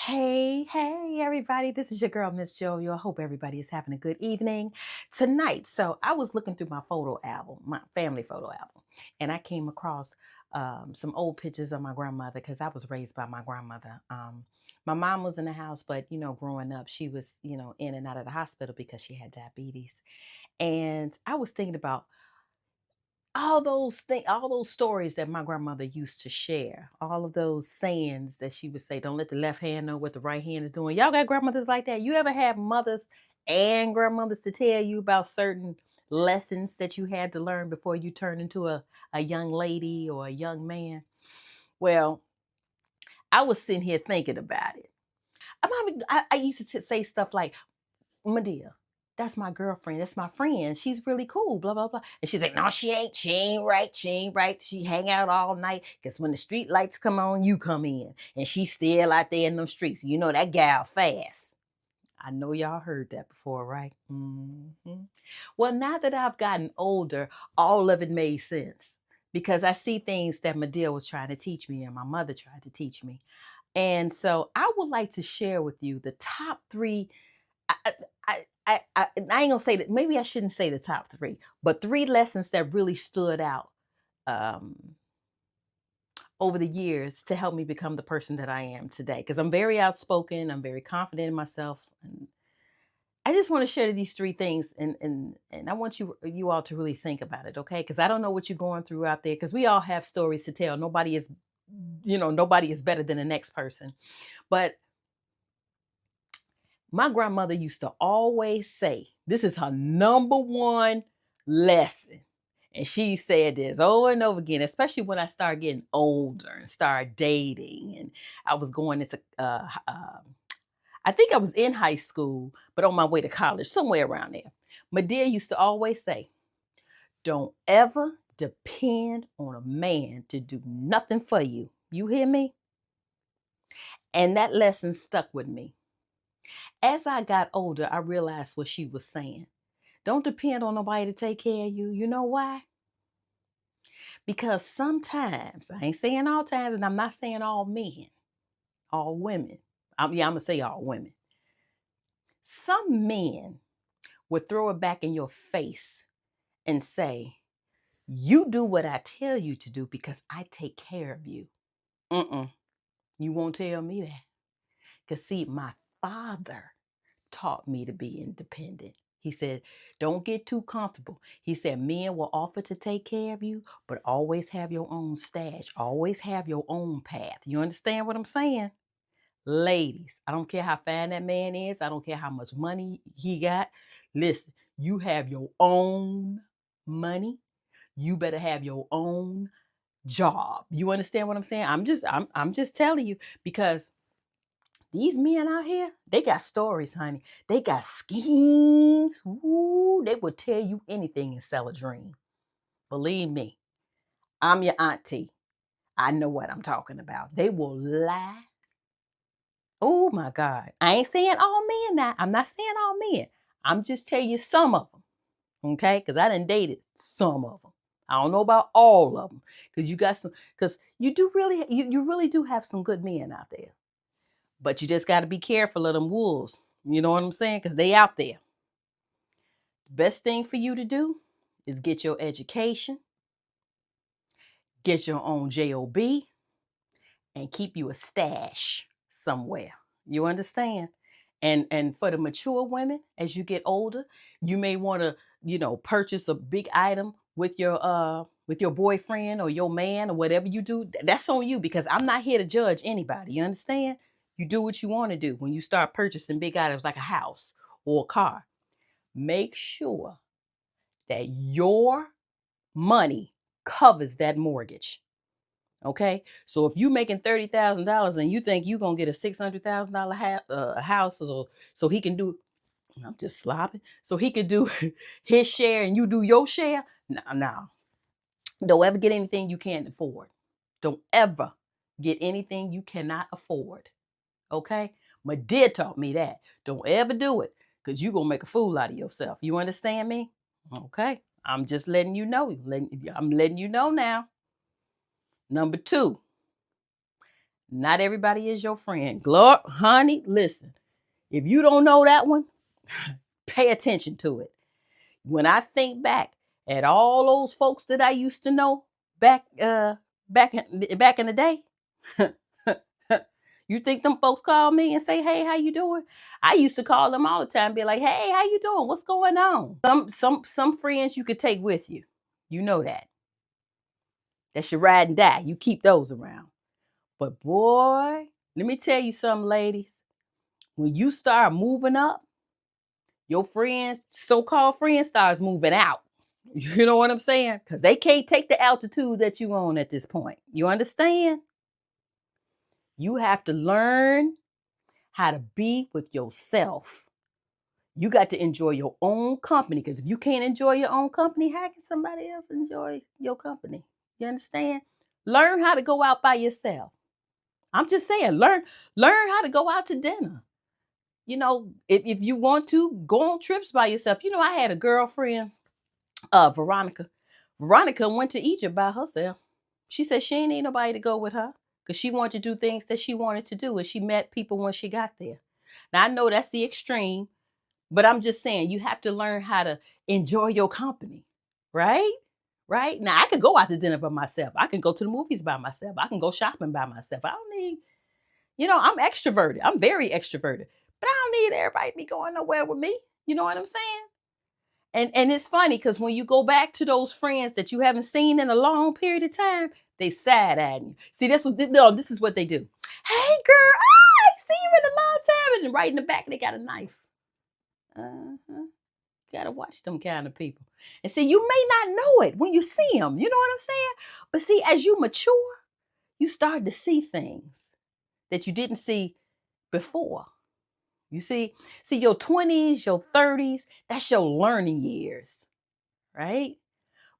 Hey, everybody. This is your girl, Miss Jovial. I hope everybody is having a good evening tonight. So, I was looking through my photo album, my family photo album, and I came across some old pictures of my grandmother because I was raised by my grandmother. My mom was in the house, but growing up, she was, in and out of the hospital because she had diabetes. And I was thinking about all those stories that my grandmother used to share, all of those sayings that she would say, don't let the left hand know what the right hand is doing. Y'all got grandmothers like that? You ever have mothers and grandmothers to tell you about certain lessons that you had to learn before you turn into a young lady or a young man? Well, I was sitting here thinking about it. I used to say stuff like, Medea, that's my girlfriend. That's my friend. She's really cool, blah, blah, blah. And she's like, no, she ain't. She ain't right. She ain't right. She hang out all night because when the street lights come on, you come in. And she's still out there in them streets. You know that gal fast. I know y'all heard that before, right? Well, now that I've gotten older, all of it made sense because I see things that Medea was trying to teach me and my mother tried to teach me. And so I would like to share with you the top three. I ain't gonna say that. Maybe I shouldn't say the top three, but three lessons that really stood out um, over the years to help me become the person that I am today. Because I'm very outspoken, I'm very confident in myself, and I just want to share these three things, and I want you all to really think about it, okay? Because I don't know what you're going through out there. Because we all have stories to tell. Nobody is better than the next person, but my grandmother used to always say, this is her number one lesson. And she said this over and over again, especially when I started getting older and started dating. And I was going into, I think I was in high school, but on my way to college, somewhere around there. Medea used to always say, don't ever depend on a man to do nothing for you. You hear me? And that lesson stuck with me. As I got older, I realized what she was saying. Don't depend on nobody to take care of you. You know why? Because sometimes, I ain't saying all times, and I'm not saying all men, all women. I'm going to say all women. Some men would throw it back in your face and say, you do what I tell you to do because I take care of you. Mm-mm. You won't tell me that. Because, see, my father taught me to be independent. He said, don't get too comfortable. He said, men will offer to take care of you, but always have your own stash. Always have your own path. You understand what I'm saying? Ladies, I don't care how fine that man is. I don't care how much money he got. Listen, you have your own money. You better have your own job. You understand what I'm saying? I'm just telling you because these men out here, they got stories, honey. They got schemes. Ooh, they will tell you anything and sell a dream. Believe me, I'm your auntie. I know what I'm talking about. They will lie. Oh my God. I ain't saying all men now. I'm not saying all men. I'm just telling you some of them. Okay? Because I done dated some of them. I don't know about all of them. Because you got some, because you really do have some good men out there. But you just got to be careful of them wolves. You know what I'm saying? Because they out there. The best thing for you to do is get your education, get your own job, and keep you a stash somewhere. You understand? And for the mature women, as you get older, you may want to, purchase a big item with your boyfriend or your man or whatever you do. That's on you because I'm not here to judge anybody. You understand? You do what you want to do when you start purchasing big items like a house or a car. Make sure that your money covers that mortgage. Okay, so if you making $30,000 and you think you gonna get a $600,000 house, so he can do, I'm just slopping, so he can do his share and you do your share. No, no, don't ever get anything you can't afford. Don't ever get anything you cannot afford. Okay, Medea taught me that. Don't ever do it because you gonna make a fool out of yourself. You understand me? Okay, I'm just letting you know. I'm letting you know now. Number two, Not everybody is your friend. Glory, honey, listen. If you don't know that one, pay attention to it. When I think back at all those folks that I used to know back in the day, you think them folks call me and say, "Hey, how you doing?" I used to call them all the time, be like, "Hey, how you doing? What's going on?" Some friends you could take with you. You know that. That's your ride and die. You keep those around. But boy, let me tell you something, ladies. When you start moving up, your friends, so-called friends, starts moving out. You know what I'm saying? Because they can't take the altitude that you on at this point. You understand? You have to learn how to be with yourself. You got to enjoy your own company, because if you can't enjoy your own company, how can somebody else enjoy your company? You understand? Learn how to go out by yourself. I'm just saying, learn how to go out to dinner. You know, if you want to, go on trips by yourself. You know, I had a girlfriend, Veronica. Veronica went to Egypt by herself. She said she ain't need nobody to go with her, because she wanted to do things that she wanted to do, and she met people when she got there. Now, I know that's the extreme, but I'm just saying, you have to learn how to enjoy your company, right? Right? Now, I could go out to dinner by myself. I can go to the movies by myself. I can go shopping by myself. I don't need, I'm extroverted. I'm very extroverted, but I don't need everybody to be going nowhere with me. You know what I'm saying? And it's funny, because when you go back to those friends that you haven't seen in a long period of time, they sad at you. See, this is what they do. Hey, girl, I ain't seen you in a long time. And right in the back, they got a knife. Uh-huh. Gotta watch them kind of people. And see, you may not know it when you see them. You know what I'm saying? But see, as you mature, you start to see things that you didn't see before. You see your 20s, your 30s, that's your learning years, right?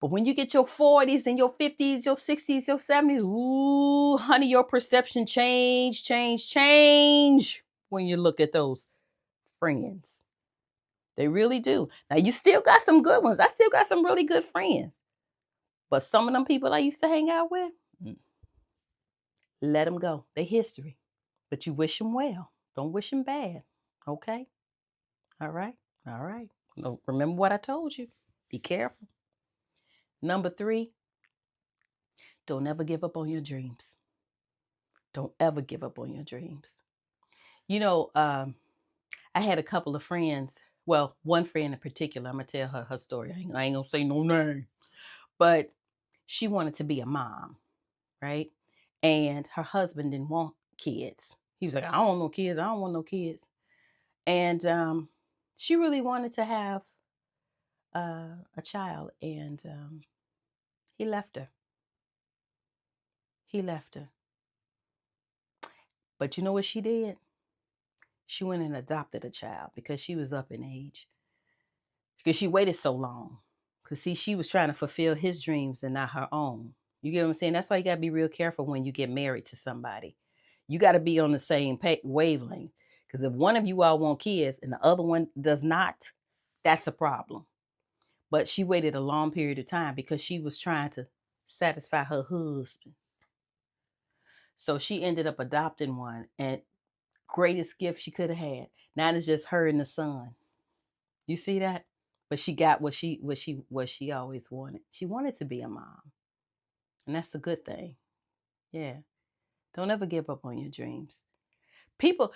But when you get your 40s and your 50s, your 60s, your 70s, ooh, honey, your perception change when you look at those friends. They really do. Now, you still got some good ones. I still got some really good friends. But some of them people I used to hang out with, let them go. They history. But you wish them well. Don't wish them bad. Okay? All right? All right. Remember what I told you. Be careful. Number 3, don't ever give up on your dreams. Don't ever give up on your dreams. I had a couple of friends. Well, one friend in particular, I'm going to tell her story. I ain't going to say no name. But she wanted to be a mom, right? And her husband didn't want kids. He was like, I don't want no kids. I don't want no kids. And she really wanted to have a child. And he left her. He left her. But you know what she did? She went and adopted a child because she was up in age. Because she waited so long. Because see, she was trying to fulfill his dreams and not her own. You get what I'm saying? That's why you got to be real careful when you get married to somebody. You got to be on the same wavelength. Because if one of you all want kids and the other one does not, that's a problem. But she waited a long period of time because she was trying to satisfy her husband. So she ended up adopting one, and greatest gift she could have had. Now it's just her and the son. You see that? But she got what she always wanted. She wanted to be a mom. And that's a good thing. Yeah. Don't ever give up on your dreams. People,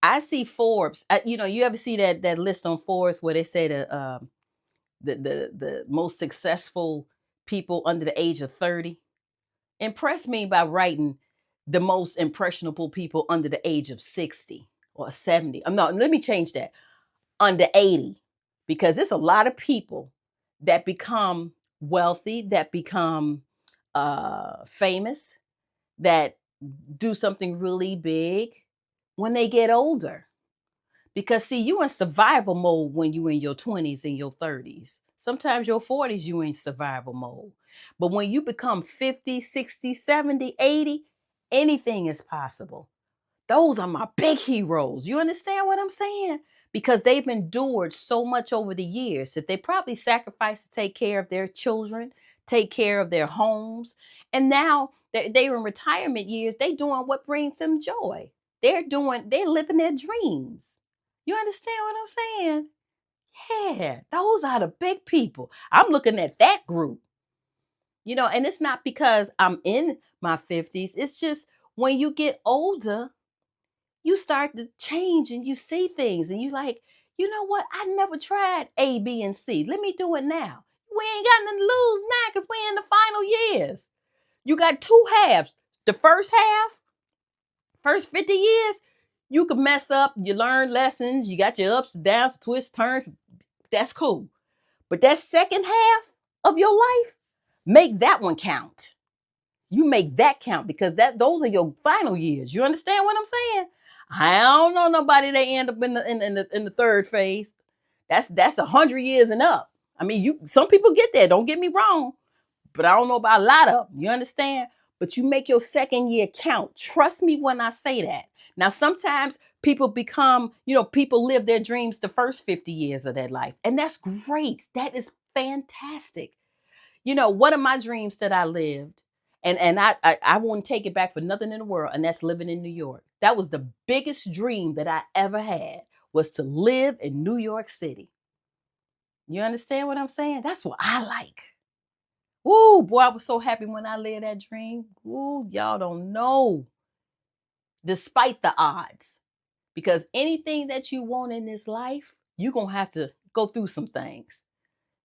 I see Forbes. You ever see that list on Forbes where they say the most successful people under the age of 30? Impress me by writing the most impressionable people under the age of 60 or 70. No, let me change that. Under 80. Because there's a lot of people that become wealthy, that become famous, that do something really big when they get older. Because see, you in survival mode when you in your 20s and your 30s. Sometimes your 40s, you in survival mode. But when you become 50, 60, 70, 80, anything is possible. Those are my big heroes. You understand what I'm saying? Because they've endured so much over the years that they probably sacrificed to take care of their children, take care of their homes. And now They're in retirement years. They doing what brings them joy. They're living their dreams. You understand what I'm saying? Yeah, those are the big people. I'm looking at that group. And it's not because I'm in my 50s. It's just when you get older, you start to change and you see things and you like, you know what? I never tried A, B, and C. Let me do it now. We ain't got nothing to lose now because we're in the final years. You got two halves. The first half, first 50 years, you could mess up. You learn lessons. You got your ups and downs, twists, turns. That's cool. But that second half of your life, make that one count. You make that count because those are your final years. You understand what I'm saying? I don't know nobody that end up in the third phase. That's 100 years and up. I mean, some people get there. Don't get me wrong, but I don't know about a lot of them. You understand? But you make your second year count. Trust me when I say that. Now, sometimes people people live their dreams the first 50 years of their life, and that's great. That is fantastic. One of my dreams that I lived, and I wouldn't take it back for nothing in the world, and that's living in New York. That was the biggest dream that I ever had, was to live in New York City. You understand what I'm saying? That's what I like. Ooh, boy, I was so happy when I lived that dream. Ooh, y'all don't know. Despite the odds. Because anything that you want in this life, you're going to have to go through some things.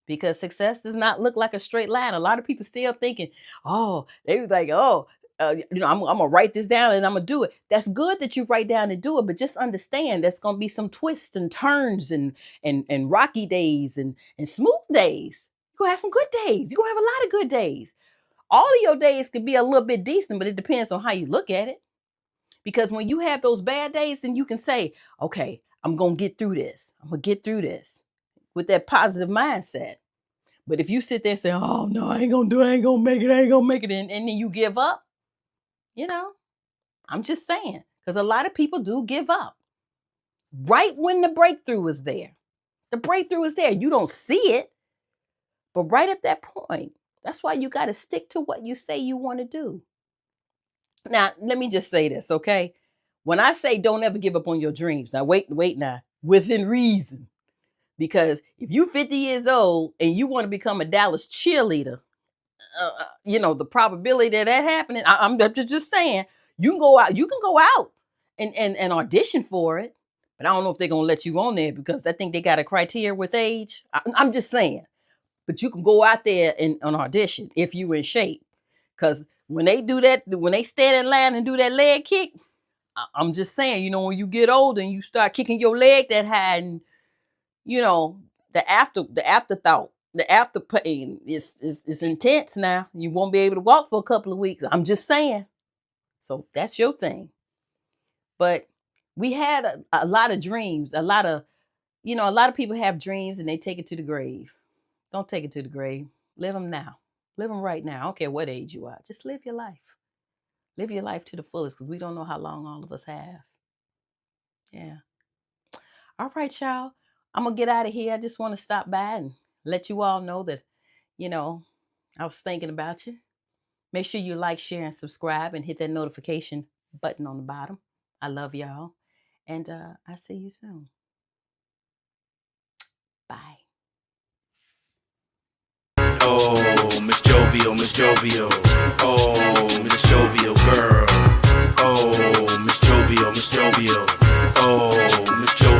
Because success does not look like a straight line. A lot of people still thinking, they was like, I'm going to write this down and I'm going to do it. That's good that you write down and do it, but just understand there's going to be some twists and turns and rocky days and smooth days. You're going to have some good days. You're going to have a lot of good days. All of your days could be a little bit decent, but it depends on how you look at it. Because when you have those bad days, then you can say, okay, I'm going to get through this. I'm going to get through this with that positive mindset. But if you sit there and say, oh, no, I ain't going to do it. I ain't going to make it. And then you give up, I'm just saying. Because a lot of people do give up. Right when the breakthrough is there. The breakthrough is there. You don't see it. But right at that point, that's why you got to stick to what you say you want to do. Now, let me just say this, okay? When I say don't ever give up on your dreams, now wait now, within reason. Because if you're 50 years old and you want to become a Dallas cheerleader, the probability of that happening, I'm just saying, you can go out and audition for it. But I don't know if they're going to let you on there because I think they got a criteria with age. I'm just saying. But you can go out there and audition if you're in shape. Because when they do that, when they stand in line and do that leg kick, I'm just saying, when you get older and you start kicking your leg that high and, the afterthought, the after pain is intense now. You won't be able to walk for a couple of weeks. I'm just saying. So that's your thing. But we had a lot of dreams, a lot of people have dreams and they take it to the grave. Don't take it to the grave. Live them now. Live them right now. I don't care what age you are. Just live your life. Live your life to the fullest because we don't know how long all of us have. Yeah. All right, y'all. I'm going to get out of here. I just want to stop by and let you all know that, I was thinking about you. Make sure you like, share, and subscribe and hit that notification button on the bottom. I love y'all. And I'll see you soon. Bye. Oh, Miss Jovial. Oh, Miss Jovial girl. Oh, Miss Jovial. Oh, Miss Jovial.